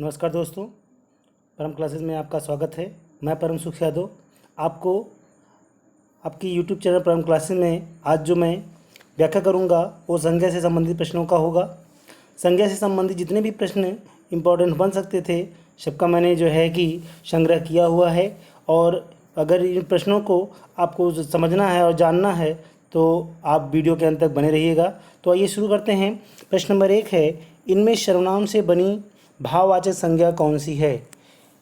नमस्कार दोस्तों, परम क्लासेस में आपका स्वागत है। मैं परम सुख यादव आपको आपकी यूट्यूब चैनल परम क्लासेस में आज जो मैं व्याख्या करूंगा वो संज्ञा से संबंधित प्रश्नों का होगा। संज्ञा से संबंधित जितने भी प्रश्न इम्पोर्टेंट बन सकते थे सबका मैंने जो है कि संग्रह किया हुआ है, और अगर इन प्रश्नों को आपको समझना है और जानना है तो आप वीडियो के अंत तक बने रहिएगा। तो आइए शुरू करते हैं। प्रश्न नंबर 1 है, इनमें सर्वनाम से बनी भाववाचक संज्ञा कौन सी है?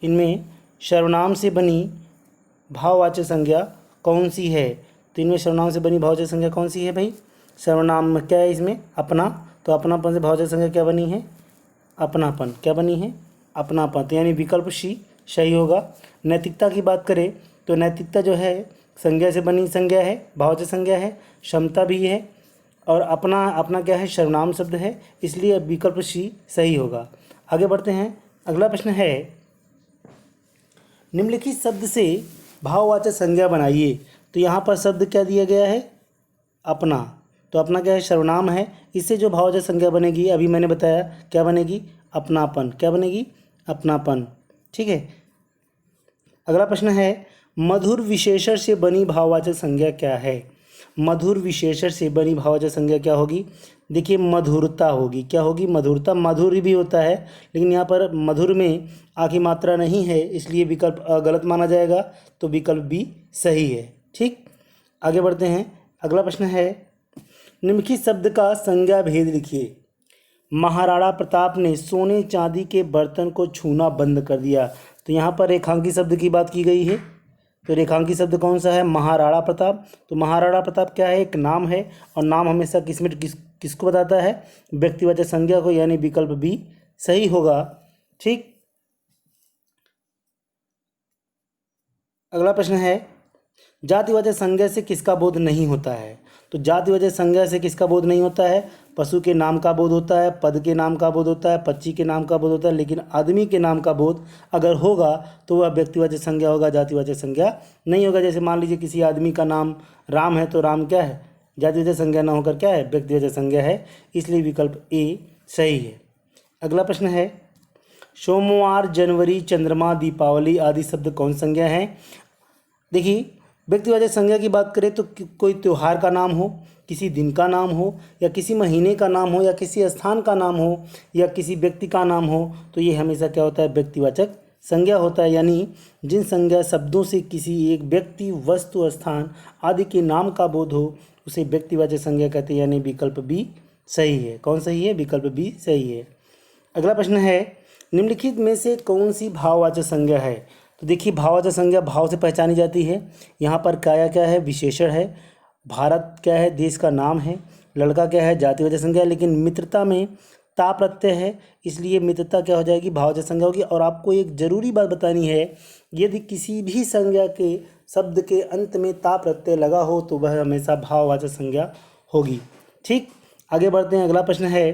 इनमें सर्वनाम से बनी भाववाचक संज्ञा कौन सी है? तो इनमें सर्वनाम से बनी भाववाचक संज्ञा कौन सी है भाई? सर्वनाम क्या है इसमें? अपना। तो अपनापन से भाववाचक संज्ञा क्या बनी है? अपनापन। क्या बनी है? अपनापन। तो यानी विकल्प सी सही होगा। नैतिकता की बात करें तो नैतिकता जो है संज्ञा से बनी संज्ञा है, भाववाचक संज्ञा है। क्षमता भी है, और अपना अपना क्या है? सर्वनाम शब्द है, इसलिए विकल्प सी सही होगा। आगे बढ़ते हैं। अगला प्रश्न है, निम्नलिखित शब्द से भाववाचक संज्ञा बनाइए। तो यहाँ पर शब्द क्या दिया गया है? अपना। तो अपना क्या है? सर्वनाम है। इससे जो भाववाचक संज्ञा बनेगी अभी मैंने बताया क्या बनेगी? अपनापन। क्या बनेगी? अपनापन। ठीक है। अगला प्रश्न है, मधुर विशेषण से बनी भाववाचक संज्ञा क्या है? मधुर विशेषण से बनी भाववाचक संज्ञा क्या होगी? देखिए, मधुरता होगी। क्या होगी? मधुरता। माधुर्य भी होता है, लेकिन यहाँ पर मधुर में आ की मात्रा नहीं है, इसलिए विकल्प गलत माना जाएगा। तो विकल्प बी सही है। ठीक। आगे बढ़ते हैं। अगला प्रश्न है, निम्नलिखित शब्द का संज्ञा भेद लिखिए। महाराणा प्रताप ने सोने चांदी के बर्तन को छूना बंद कर दिया। तो यहाँ पर रेखांकित शब्द की बात की गई है। तो रेखांकित शब्द कौन सा है? महाराणा प्रताप। तो महाराणा प्रताप क्या है? एक नाम है, और नाम हमेशा किसको बताता है? व्यक्तिवाचक संज्ञा को, यानी विकल्प बी सही होगा। ठीक। अगला प्रश्न है, जातिवाचक संज्ञा से किसका बोध नहीं होता है? तो जातिवाचक संज्ञा से किसका बोध नहीं होता है? पशु के नाम का बोध होता है, पद के नाम का बोध होता है, पक्षी के नाम का बोध होता है, लेकिन आदमी के नाम का बोध अगर होगा तो वह व्यक्तिवाचक संज्ञा होगा, जातिवाचक संज्ञा नहीं होगा। जैसे मान लीजिए किसी आदमी का नाम राम है, तो राम क्या है? जातिवाचक संज्ञा न होकर क्या है? व्यक्तिवाचक संज्ञा है, इसलिए विकल्प ए सही है। अगला प्रश्न है, सोमवार, जनवरी, चंद्रमा, दीपावली आदि शब्द कौन संज्ञा है? देखिए, व्यक्तिवाचक संज्ञा की बात करें तो कोई त्यौहार का नाम हो, किसी दिन का नाम हो, या किसी महीने का नाम हो, या किसी स्थान का नाम हो, या किसी व्यक्ति का नाम हो, तो ये हमेशा क्या होता है? व्यक्तिवाचक संज्ञा होता है। यानी जिन संज्ञा शब्दों से किसी एक व्यक्ति, वस्तु, स्थान आदि के नाम का बोध हो उसे व्यक्तिवाचक संज्ञा कहते हैं, यानी विकल्प बी सही है। कौन सही है? विकल्प बी सही है। अगला प्रश्न है, निम्नलिखित में से कौन सी भाववाचक संज्ञा है? तो देखिए, भाववाचक संज्ञा भाव से पहचानी जाती है। यहाँ पर काया क्या है? विशेषण है। भारत क्या है? देश का नाम है। लड़का क्या है? जातिवाचक संज्ञा है। लेकिन मित्रता में ता प्रत्यय है, इसलिए मित्रता क्या हो जाएगी? भाववाचक संज्ञा होगी। और आपको एक जरूरी बात बतानी है, यदि किसी भी संज्ञा के शब्द के अंत में ता प्रत्यय लगा हो तो वह हमेशा भाववाचक संज्ञा होगी। ठीक। आगे बढ़ते हैं। अगला प्रश्न है,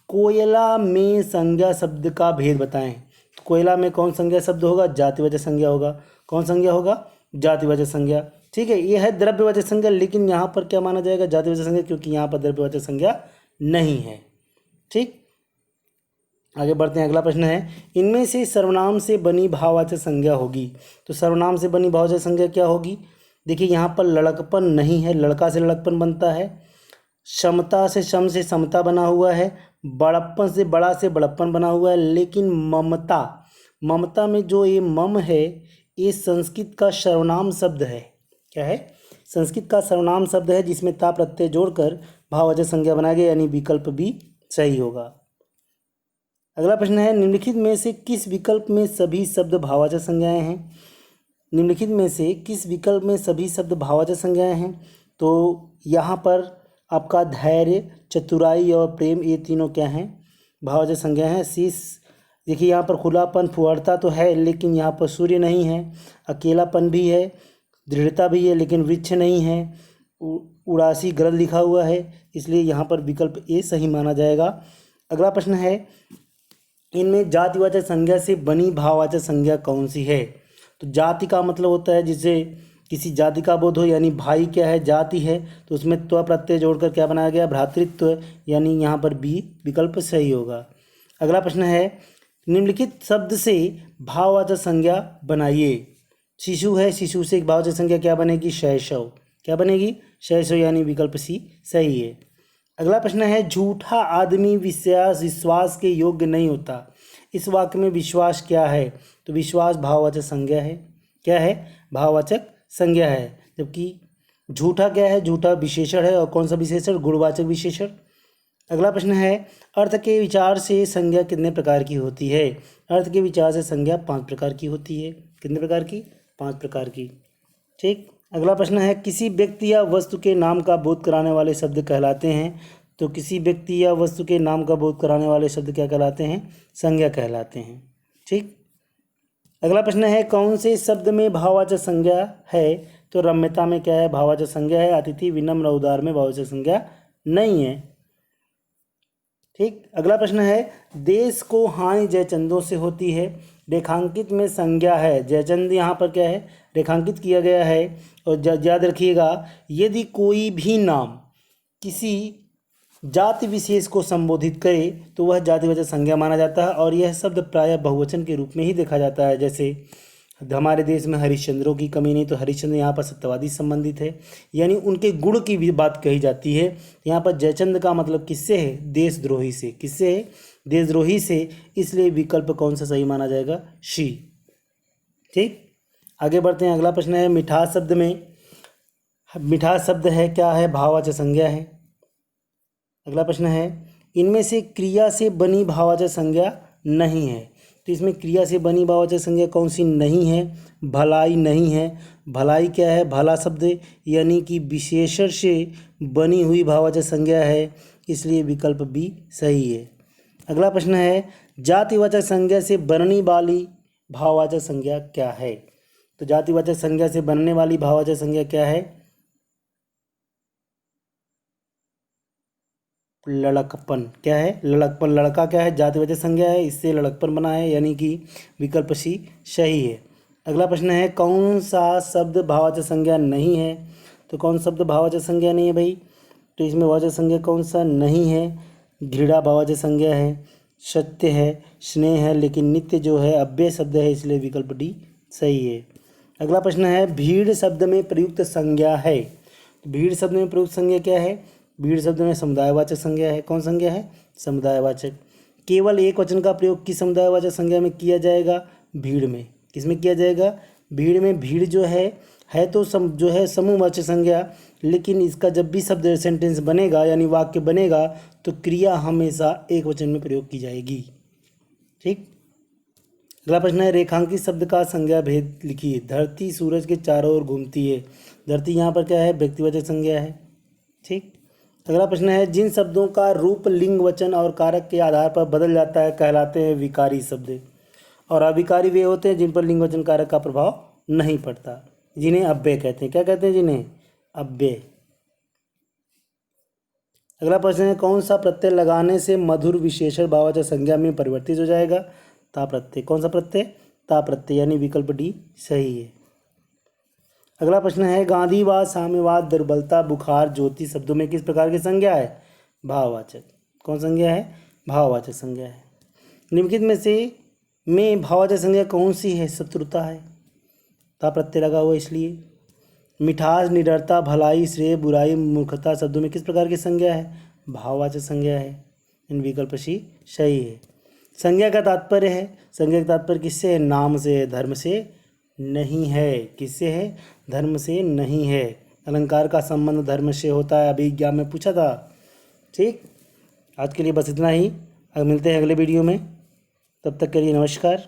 कोयला में संज्ञा शब्द का भेद बताएं। तो कोयला में कौन संज्ञा शब्द होगा? जातिवाचक संज्ञा होगा। कौन संज्ञा होगा? जातिवाचक संज्ञा। ठीक है। यह है द्रव्यवाचक संज्ञा, लेकिन यहाँ पर क्या माना जाएगा? जातिवाचक संज्ञा, क्योंकि यहाँ पर द्रव्यवाचक संज्ञा नहीं है। ठीक। आगे बढ़ते हैं। अगला प्रश्न है, इनमें से सर्वनाम से बनी भाववाचक संज्ञा होगी। तो सर्वनाम से बनी भाववाचक संज्ञा क्या होगी? देखिए, यहाँ पर लड़कपन नहीं है, लड़का से लड़कपन बनता है। समता से सम से समता बना हुआ है। बड़प्पन से बड़ा से बड़प्पन बना हुआ है। लेकिन ममता, ममता में जो ये मम है, ये संस्कृत का सर्वनाम शब्द है। क्या है? संस्कृत का सर्वनाम शब्द है, जिसमें ता प्रत्यय जोड़कर भाववाचक संज्ञा बनाया गया, यानी विकल्प भी सही होगा। अगला प्रश्न है, निम्नलिखित में से किस विकल्प में सभी शब्द भाववाचक संज्ञाएं हैं? निम्नलिखित में से किस विकल्प में सभी शब्द भाववाचक संज्ञाएं हैं? तो यहाँ पर आपका धैर्य, चतुराई और प्रेम, ये तीनों क्या हैं? भाववाचक संज्ञा हैं। शीश, देखिए यहाँ पर खुलापन, फुहरता तो है, लेकिन यहाँ पर सूर्य नहीं है। अकेलापन भी है, दृढ़ता भी है, लेकिन वृक्ष नहीं है। उड़ासी गलत लिखा हुआ है, इसलिए यहाँ पर विकल्प ए सही माना जाएगा। अगला प्रश्न है, इनमें जातिवाचक संज्ञा से बनी भाववाचक संज्ञा कौन सी है? तो जाति का मतलब होता है जिसे किसी जाति का बोध हो, यानी भाई क्या है? जाति है, तो उसमें त्व प्रत्यय जोड़कर क्या बनाया गया? भ्रातृत्व, यानी यहाँ पर बी विकल्प सही होगा। अगला प्रश्न है, निम्नलिखित शब्द से भाववाचक संज्ञा बनाइए। शिशु है, शिशु से एक भाववाचक संज्ञा क्या बनेगी? शैशव। क्या बनेगी? शैशव, यानी विकल्प सी सही है। अगला प्रश्न है, झूठा आदमी विश्वास के योग्य नहीं होता। इस वाक्य में विश्वास क्या है? तो विश्वास भाववाचक संज्ञा है। क्या है? भाववाचक संज्ञा है। जबकि झूठा क्या है? झूठा विशेषण है। और कौन सा विशेषण? गुणवाचक विशेषण। अगला प्रश्न है, अर्थ के विचार से संज्ञा कितने प्रकार की होती है? अर्थ के विचार से संज्ञा 5 प्रकार की होती है। कितने प्रकार की? 5 प्रकार की। ठीक। अगला प्रश्न है, किसी व्यक्ति या वस्तु के नाम का बोध कराने वाले शब्द कहलाते हैं। तो किसी व्यक्ति या वस्तु के नाम का बोध कराने वाले शब्द क्या कहलाते हैं? संज्ञा कहलाते हैं। ठीक। अगला प्रश्न है, कौन से शब्द में भाववाचक संज्ञा है? तो रम्यता में क्या है? भाववाचक संज्ञा है। अतिथि, विनम्र, उदार में भाववाचक संज्ञा नहीं है। ठीक। अगला प्रश्न है, देश को हानि जयचंदों से होती है। रेखांकित में संज्ञा है। जयचंद यहाँ पर क्या है? रेखांकित किया गया है। और याद रखिएगा, यदि कोई भी नाम किसी जाति विशेष को संबोधित करे तो वह जातिवाचक संज्ञा माना जाता है। और यह शब्द प्रायः बहुवचन के रूप में ही देखा जाता है। जैसे हमारे देश में हरिश्चंद्रों की कमी नहीं, तो हरिश्चंद्र यहाँ पर सत्यवादी संबंधित है, यानी उनके गुण की भी बात कही जाती है। यहाँ पर जयचंद का मतलब किससे है? देशद्रोही से। किससे है? देशद्रोही से। इसलिए विकल्प कौन सा सही माना जाएगा? शी। ठीक। आगे बढ़ते हैं। अगला प्रश्न है, मिठास शब्द में, मिठास शब्द है क्या है? भाववाचक संज्ञा है। अगला प्रश्न है, इनमें से क्रिया से बनी भाववाचक संज्ञा नहीं है। तो इसमें क्रिया से बनी भाववाचक संज्ञा कौन सी नहीं है? भलाई नहीं है। भलाई क्या है? भला शब्द, यानी कि विशेषण से बनी हुई भाववाचक संज्ञा है। इसलिए विकल्प बी सही है। अगला प्रश्न है, जातिवाचक संज्ञा से बनने वाली भाववाचक संज्ञा क्या है? तो जातिवाचक संज्ञा से बनने वाली भाववाचक संज्ञा क्या है? लड़कपन। क्या है? लड़कपन। लड़का क्या है? जातिवाचक संज्ञा है, इससे लड़कपन बना है, यानी कि विकल्प सी सही है। अगला प्रश्न है, कौन सा शब्द भाववाचक संज्ञा नहीं है? तो कौन शब्द भाववाचक संज्ञा नहीं है भाई? तो इसमें भाववाचक संज्ञा कौन सा नहीं है? घृणा भाववाचक संज्ञा है, सत्य है, स्नेह है, लेकिन नित्य जो है अव्यय शब्द है, इसलिए विकल्प डी सही है। अगला प्रश्न है, भीड़ शब्द में प्रयुक्त संज्ञा है। तो भीड़ शब्द में प्रयुक्त संज्ञा क्या है? भीड़ शब्द में समुदायवाचक संज्ञा है। कौन संज्ञा है? समुदायवाचक। केवल एक वचन का प्रयोग किस समुदायवाचक संज्ञा में किया जाएगा? भीड़ में। किसमें किया जाएगा? भीड़ में। भीड़ जो है तो जो है समूहवाचक संज्ञा, लेकिन इसका जब भी शब्द सेंटेंस बनेगा यानी वाक्य बनेगा तो क्रिया हमेशा एक वचन में प्रयोग की जाएगी। ठीक। अगला प्रश्न है, रेखांकित शब्द का संज्ञा भेद लिखिए। धरती सूरज के चारों ओर घूमती है। धरती यहाँ पर क्या है? व्यक्तिवाचक संज्ञा है। ठीक। अगला प्रश्न है, जिन शब्दों का रूप लिंग, वचन और कारक के आधार पर बदल जाता है कहलाते हैं विकारी शब्द। और अविकारी वे होते हैं जिन पर लिंग, वचन, कारक का प्रभाव नहीं पड़ता, जिन्हें अव्यय कहते हैं। क्या कहते हैं? जिन्हें अव्यय। अगला प्रश्न है, कौन सा प्रत्यय लगाने से मधुर विशेषण भाववाचक संज्ञा में परिवर्तित हो जाएगा? ता प्रत्यय। कौन सा प्रत्यय? ता प्रत्यय, यानी विकल्प डी सही है। अगला प्रश्न है, गांधीवाद, साम्यवाद, दुर्बलता, बुखार, ज्योति शब्दों में किस प्रकार की संज्ञा है? भाववाचक। कौन संज्ञा है? भाववाचक संज्ञा है। निम्नलिखित में से भाववाचक संज्ञा कौन सी है? शत्रुता है। ता प्रत्यय लगा हुआ इसलिए। मिठास, निडरता, भलाई, श्रेय, बुराई, मूर्खता शब्दों में किस प्रकार की संज्ञा है? भाववाचक संज्ञा है। इन विकल्प सी सही है। संज्ञा का तात्पर्य है, संज्ञा का तात्पर्य किससे है? नाम से है, धर्म से नहीं है। किससे है? धर्म से नहीं है। अलंकार का संबंध धर्म से होता है, अभी एग्जाम में पूछा था। ठीक। आज के लिए बस इतना ही। अब मिलते हैं अगले वीडियो में, तब तक के लिए नमस्कार।